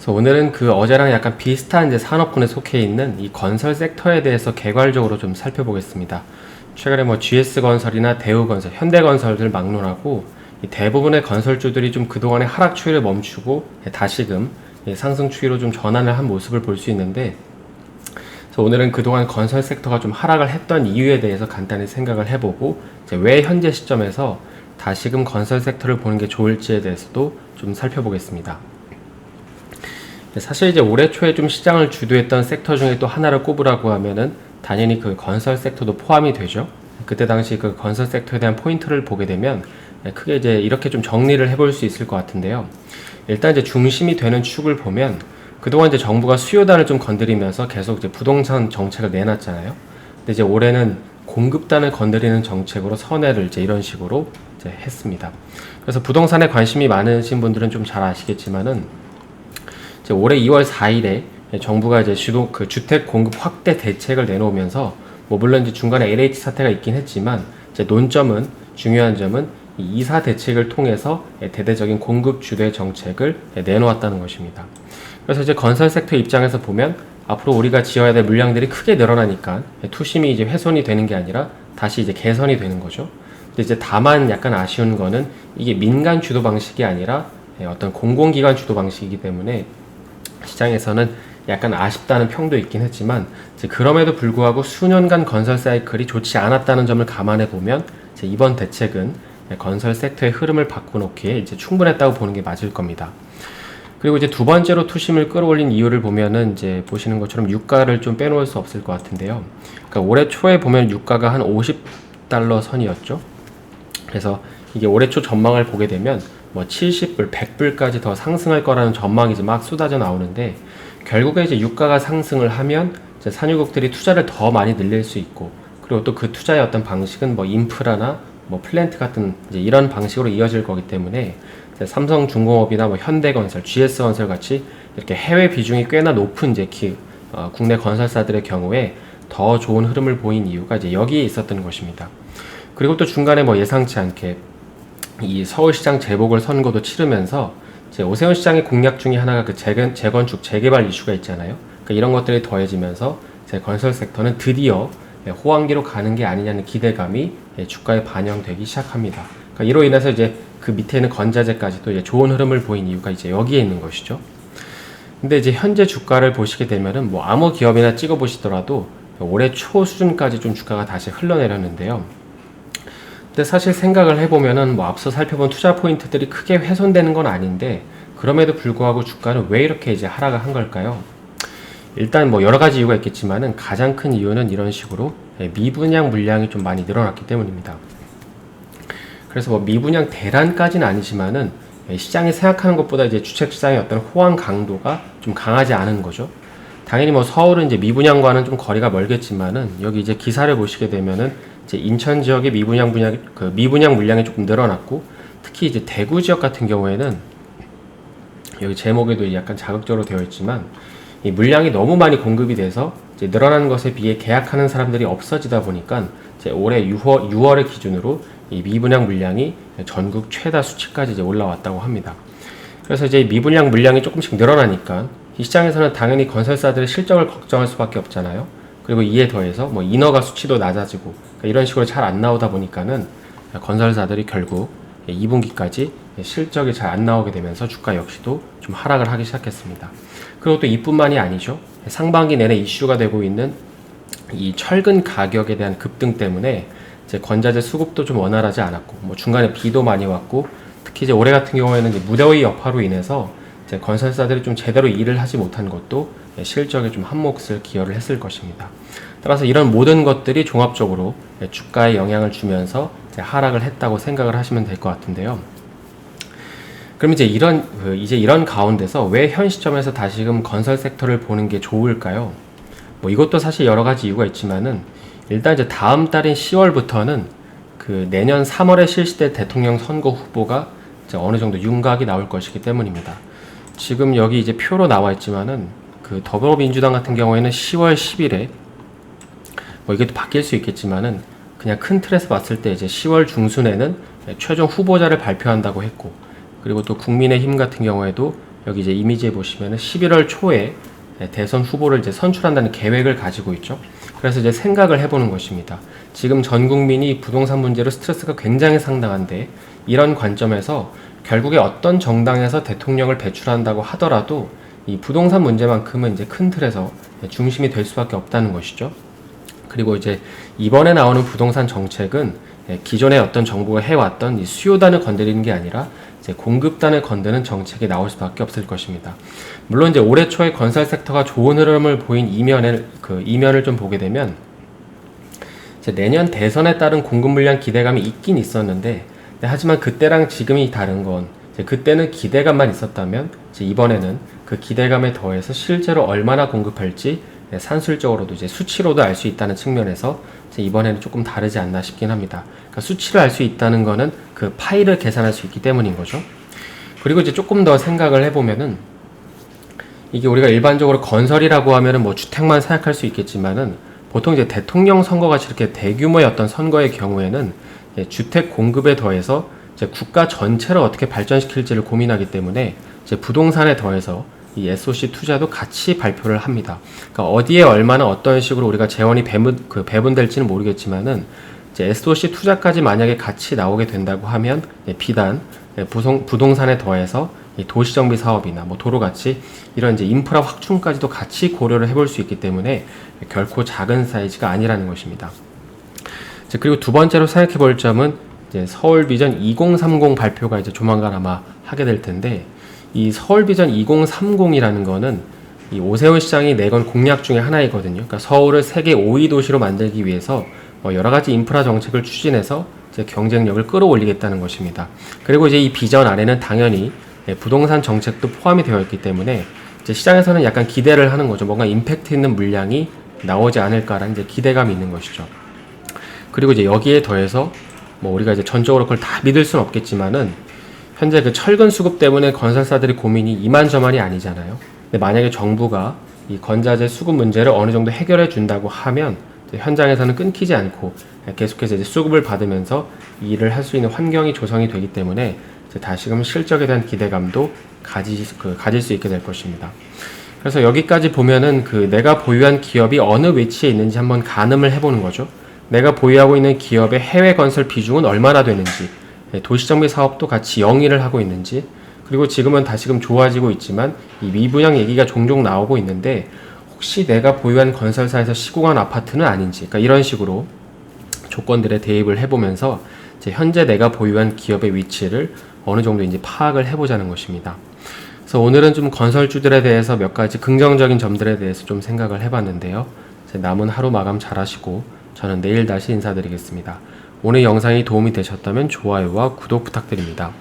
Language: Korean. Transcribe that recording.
그래서 오늘은 그 어제랑 약간 비슷한 이제 산업군에 속해 있는 이 건설 섹터에 대해서 개괄적으로 좀 살펴보겠습니다. 최근에 뭐 GS건설이나 대우건설, 현대건설을 막론하고 이 대부분의 건설주들이 좀 그동안의 하락 추이를 멈추고 다시금 상승 추이로 좀 전환을 한 모습을 볼 수 있는데, 그래서 오늘은 그동안 건설 섹터가 좀 하락을 했던 이유에 대해서 간단히 생각을 해보고, 이제 왜 현재 시점에서 다시금 건설 섹터를 보는 게 좋을지에 대해서도 좀 살펴보겠습니다. 사실 이제 올해 초에 좀 시장을 주도했던 섹터 중에 또 하나를 꼽으라고 하면은 당연히 그 건설 섹터도 포함이 되죠. 그때 당시 그 건설 섹터에 대한 포인트를 보게 되면 크게 이제 이렇게 좀 정리를 해볼 수 있을 것 같은데요. 일단 이제 중심이 되는 축을 보면 그동안 이제 정부가 수요단을 좀 건드리면서 계속 이제 부동산 정책을 내놨잖아요. 근데 이제 올해는 공급단을 건드리는 정책으로 선회를 이제 이런 식으로 이제 했습니다. 그래서 부동산에 관심이 많으신 분들은 좀 잘 아시겠지만은 이제 올해 2월 4일에 정부가 이제 주택 공급 확대 대책을 내놓으면서 뭐 물론 이제 중간에 LH 사태가 있긴 했지만 이제 중요한 점은 이 이사 대책을 통해서 대대적인 공급 주도의 정책을 내놓았다는 것입니다. 그래서 이제 건설 섹터 입장에서 보면 앞으로 우리가 지어야 될 물량들이 크게 늘어나니까 투심이 이제 훼손이 되는 게 아니라 다시 이제 개선이 되는 거죠. 근데 이제 다만 약간 아쉬운 거는 이게 민간 주도 방식이 아니라 어떤 공공기관 주도 방식이기 때문에 시장에서는 약간 아쉽다는 평도 있긴 했지만 그럼에도 불구하고 수년간 건설 사이클이 좋지 않았다는 점을 감안해 보면 이번 대책은 건설 섹터의 흐름을 바꿔놓기에 이제 충분했다고 보는 게 맞을 겁니다. 그리고 이제 두 번째로 투심을 끌어올린 이유를 보면은 이제 보시는 것처럼 유가를 좀 빼놓을 수 없을 것 같은데요. 그러니까 올해 초에 보면 유가가 한 50달러 선이었죠. 그래서 이게 올해 초 전망을 보게 되면 뭐 70불, 100불까지 더 상승할 거라는 전망이 이제 막 쏟아져 나오는데, 결국에 이제 유가가 상승을 하면 이제 산유국들이 투자를 더 많이 늘릴 수 있고, 그리고 또 그 투자의 어떤 방식은 뭐 인프라나 뭐 플랜트 같은 이제 이런 방식으로 이어질 거기 때문에 삼성중공업이나 뭐 현대건설, GS건설 같이 이렇게 해외 비중이 꽤나 높은 이제 국내 건설사들의 경우에 더 좋은 흐름을 보인 이유가 이제 여기에 있었던 것입니다. 그리고 또 중간에 뭐 예상치 않게 이 서울시장 재보궐 선거도 치르면서 이제 오세훈 시장의 공약 중에 하나가 그 재건축, 재개발 이슈가 있잖아요. 그러니까 이런 것들이 더해지면서 제 건설 섹터는 드디어 호황기로 가는 게 아니냐는 기대감이 주가에 반영되기 시작합니다. 그러니까 이로 인해서 이제 그 밑에 있는 건자재까지도 이제 좋은 흐름을 보인 이유가 이제 여기에 있는 것이죠. 근데 이제 현재 주가를 보시게 되면은 뭐 아무 기업이나 찍어 보시더라도 올해 초 수준까지 좀 주가가 다시 흘러내렸는데요. 근데 사실 생각을 해보면은 뭐 앞서 살펴본 투자 포인트들이 크게 훼손되는 건 아닌데, 그럼에도 불구하고 주가는 왜 이렇게 이제 하락을 한 걸까요? 일단 뭐 여러 가지 이유가 있겠지만은 가장 큰 이유는 이런 식으로 미분양 물량이 좀 많이 늘어났기 때문입니다. 그래서 뭐 미분양 대란까지는 아니지만은 시장이 생각하는 것보다 이제 주택시장의 어떤 호황 강도가 좀 강하지 않은 거죠. 당연히 뭐 서울은 이제 미분양과는 좀 거리가 멀겠지만은 여기 이제 기사를 보시게 되면은 이제 인천 지역의 미분양 물량이 조금 늘어났고, 특히 이제 대구 지역 같은 경우에는 여기 제목에도 약간 자극적으로 되어 있지만 이 물량이 너무 많이 공급이 돼서 이제 늘어나는 것에 비해 계약하는 사람들이 없어지다 보니까 이제 올해 6월을 기준으로 이 미분양 물량이 전국 최다 수치까지 이제 올라왔다고 합니다. 그래서 이제 미분양 물량이 조금씩 늘어나니까 이 시장에서는 당연히 건설사들의 실적을 걱정할 수밖에 없잖아요. 그리고 이에 더해서 뭐 인허가 수치도 낮아지고, 그러니까 이런 식으로 잘 안 나오다 보니까는 건설사들이 결국 2분기까지 실적이 잘 안 나오게 되면서 주가 역시도 좀 하락을 하기 시작했습니다. 그리고 또 이뿐만이 아니죠. 상반기 내내 이슈가 되고 있는 이 철근 가격에 대한 급등 때문에 이제 건자재 수급도 좀 원활하지 않았고, 뭐 중간에 비도 많이 왔고, 특히 이제 올해 같은 경우에는 이제 무더위 여파로 인해서 이제 건설사들이 좀 제대로 일을 하지 못한 것도 실적에 좀 한몫을 기여를 했을 것입니다. 따라서 이런 모든 것들이 종합적으로 주가에 영향을 주면서 이제 하락을 했다고 생각을 하시면 될 것 같은데요. 그럼 이제 이런 가운데서 왜 현 시점에서 다시금 건설 섹터를 보는 게 좋을까요? 뭐 이것도 사실 여러 가지 이유가 있지만은, 일단 이제 다음 달인 10월부터는 그 내년 3월에 실시될 대통령 선거 후보가 이제 어느 정도 윤곽이 나올 것이기 때문입니다. 지금 여기 이제 표로 나와 있지만은 그 더불어민주당 같은 경우에는 10월 10일에 뭐 이게 또 바뀔 수 있겠지만은 그냥 큰 틀에서 봤을 때 이제 10월 중순에는 최종 후보자를 발표한다고 했고, 그리고 또 국민의힘 같은 경우에도 여기 이제 이미지에 보시면은 11월 초에 대선 후보를 이제 선출한다는 계획을 가지고 있죠. 그래서 이제 생각을 해보는 것입니다. 지금 전 국민이 부동산 문제로 스트레스가 굉장히 상당한데 이런 관점에서 결국에 어떤 정당에서 대통령을 배출한다고 하더라도 이 부동산 문제만큼은 이제 큰 틀에서 중심이 될 수밖에 없다는 것이죠. 그리고 이제 이번에 나오는 부동산 정책은 기존의 어떤 정부가 해왔던 이 수요단을 건드리는 게 아니라 이제 공급단을 건드는 정책이 나올 수밖에 없을 것입니다. 물론 이제 올해 초에 건설 섹터가 좋은 흐름을 보인 이면을 좀 보게 되면 이제 내년 대선에 따른 공급 물량 기대감이 있긴 있었는데 하지만 그때랑 지금이 다른 건 이제 그때는 기대감만 있었다면 이제 이번에는 그 기대감에 더해서 실제로 얼마나 공급할지 산술적으로도 이제 수치로도 알 수 있다는 측면에서 이번에는 조금 다르지 않나 싶긴 합니다. 그러니까 수치를 알 수 있다는 거는 그 파일을 계산할 수 있기 때문인 거죠. 그리고 이제 조금 더 생각을 해보면은 이게 우리가 일반적으로 건설이라고 하면은 뭐 주택만 생각할 수 있겠지만은 보통 이제 대통령 선거같이 이렇게 대규모의 어떤 선거의 경우에는 주택 공급에 더해서 이제 국가 전체를 어떻게 발전시킬지를 고민하기 때문에 이제 부동산에 더해서 이 SOC 투자도 같이 발표를 합니다. 그러니까 어디에 얼마나 어떤 식으로 우리가 재원이 배분될지는 모르겠지만은 이제 SOC 투자까지 만약에 같이 나오게 된다고 하면 비단 부동산에 더해서 이 도시정비 사업이나 뭐 도로같이 이런 이제 인프라 확충까지도 같이 고려를 해볼 수 있기 때문에 결코 작은 사이즈가 아니라는 것입니다. 그리고 두 번째로 생각해 볼 점은 이제 서울 비전 2030 발표가 이제 조만간 아마 하게 될 텐데 이 서울 비전 2030이라는 거는 이 오세훈 시장이 내건 공약 중에 하나이거든요. 그러니까 서울을 세계 5위 도시로 만들기 위해서 여러 가지 인프라 정책을 추진해서 이제 경쟁력을 끌어올리겠다는 것입니다. 그리고 이제 이 비전 안에는 당연히 부동산 정책도 포함이 되어 있기 때문에 이제 시장에서는 약간 기대를 하는 거죠. 뭔가 임팩트 있는 물량이 나오지 않을까라는 이제 기대감이 있는 것이죠. 그리고 이제 여기에 더해서 뭐 우리가 이제 전적으로 그걸 다 믿을 수는 없겠지만은 현재 그 철근 수급 때문에 건설사들이 고민이 이만저만이 아니잖아요. 근데 만약에 정부가 이 건자재 수급 문제를 어느 정도 해결해 준다고 하면 현장에서는 끊기지 않고 계속해서 이제 수급을 받으면서 일을 할 수 있는 환경이 조성이 되기 때문에 이제 다시금 실적에 대한 기대감도 가질 수 있게 될 것입니다. 그래서 여기까지 보면은 내가 보유한 기업이 어느 위치에 있는지 한번 가늠을 해보는 거죠. 내가 보유하고 있는 기업의 해외 건설 비중은 얼마나 되는지, 도시정비 사업도 같이 영위를 하고 있는지, 그리고 지금은 다시금 좋아지고 있지만 이 미분양 얘기가 종종 나오고 있는데 혹시 내가 보유한 건설사에서 시공한 아파트는 아닌지, 그러니까 이런 식으로 조건들에 대입을 해보면서 이제 현재 내가 보유한 기업의 위치를 어느 정도인지 파악을 해보자는 것입니다. 그래서 오늘은 좀 건설주들에 대해서 몇 가지 긍정적인 점들에 대해서 좀 생각을 해봤는데요. 남은 하루 마감 잘 하시고 저는 내일 다시 인사드리겠습니다. 오늘 영상이 도움이 되셨다면 좋아요와 구독 부탁드립니다.